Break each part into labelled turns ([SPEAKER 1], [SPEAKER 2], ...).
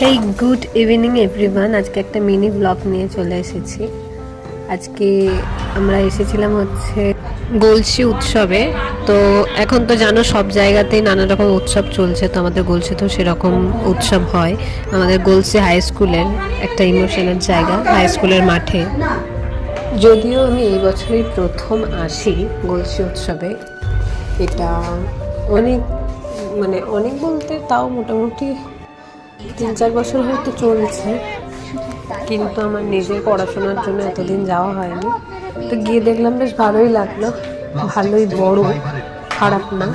[SPEAKER 1] Hey good evening everyone. আজকে একটা mini blog নিয়ে চলে এসেছি। আজকে আমরা এসেছিলাম হচ্ছে গলসি উৎসবে। তো এখন তো জানো সব জায়গাতেই নানা রকম উৎসব চলছে, তো আমাদের গলসিতেও সেরকম উৎসব হয়। আমাদের গলসি হাই স্কুলের একটা ইমোশনের জায়গা, হাই স্কুলের মাঠে। যদিও আমি এই বছরই প্রথম আসি গলসি উৎসবে। এটা অনেক অনেক বলতে তাও মোটামুটি 3-4 বছর হয়তো চলছে, কিন্তু আমার নিজের পড়াশোনার জন্য এতদিন যাওয়া হয়নি। তো গিয়ে দেখলাম বেশ ভালোই লাগলো, ভালোই বড়, খারাপ না।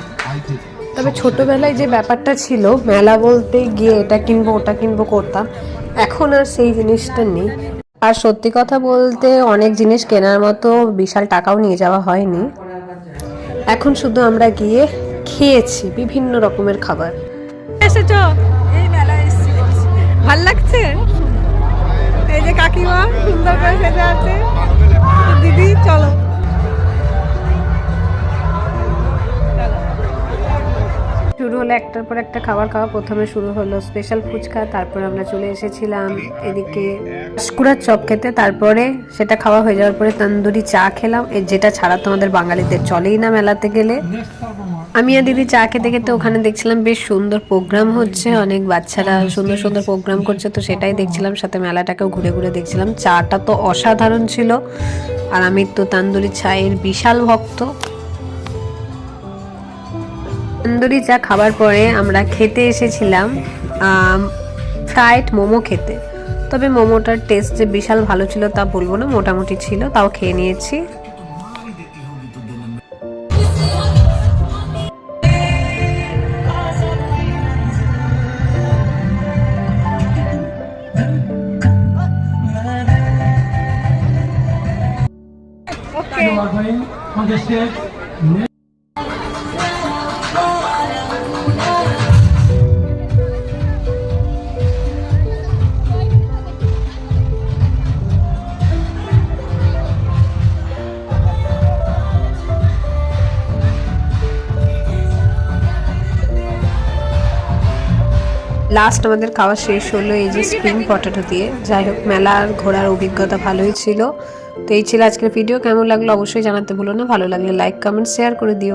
[SPEAKER 1] তবে ছোটবেলায় যে ব্যাপারটা ছিল মেলা বলতে গিয়ে এটা কিনবো ওটা কিনবো করতাম, এখন আর সেই জিনিসটা নেই। আর সত্যি কথা বলতে অনেক জিনিস কেনার মতো বিশাল টাকাও নিয়ে যাওয়া হয়নি। এখন শুধু আমরা গিয়ে খেয়েছি বিভিন্ন রকমের খাবার।
[SPEAKER 2] এসেছো? এই মেলায় এসেছি, ভাল লাগছে। এই যে কাকিমা সুন্দর করে সেজে আছে, দিদি চলো।
[SPEAKER 1] শুরু হলো একটার পর একটা খাবার খাওয়া। প্রথমে শুরু হলো স্পেশাল ফুচকা, তারপর আমরা চলে এসেছিলাম এদিকে পাঁশকুড়ার চপ খেতে। তারপরে সেটা খাওয়া হয়ে যাওয়ার পরে তন্দুরি চা খেলাম, যেটা ছাড়া তো আমাদের বাঙালিদের চলেই না মেলাতে গেলে। আমি আর দিদি চা খেতে খেতে ওখানে দেখছিলাম বেশ সুন্দর প্রোগ্রাম হচ্ছে, অনেক বাচ্চারা সুন্দর সুন্দর প্রোগ্রাম করছে, তো সেটাই দেখছিলাম, সাথে মেলাটাকেও ঘুরে ঘুরে দেখছিলাম। চাটা তো অসাধারণ ছিল, আর আমি তো তন্দুরি চায়ের বিশাল ভক্ত। তন্দুরি চা খাবার পরে আমরা খেতে এসেছিলাম ফ্রাইড মোমো খেতে। তবে মোমোটার টেস্ট যে বিশাল ভালো ছিল তা বলবো না, মোটামুটি ছিল, তাও খেয়ে নিয়েছি। লাস্ট আমাদের খাওয়া শেষ হলো এই যে স্প্রিং পটেটো দিয়ে। যাই হোক, মেলার ঘোরার অভিজ্ঞতা ভালোই ছিল। তো এই ছিল আজকের ভিডিও। কেমন লাগলো অবশ্যই জানাতে ভুলো না। ভালো লাগলে লাইক কমেন্ট শেয়ার করে দিও।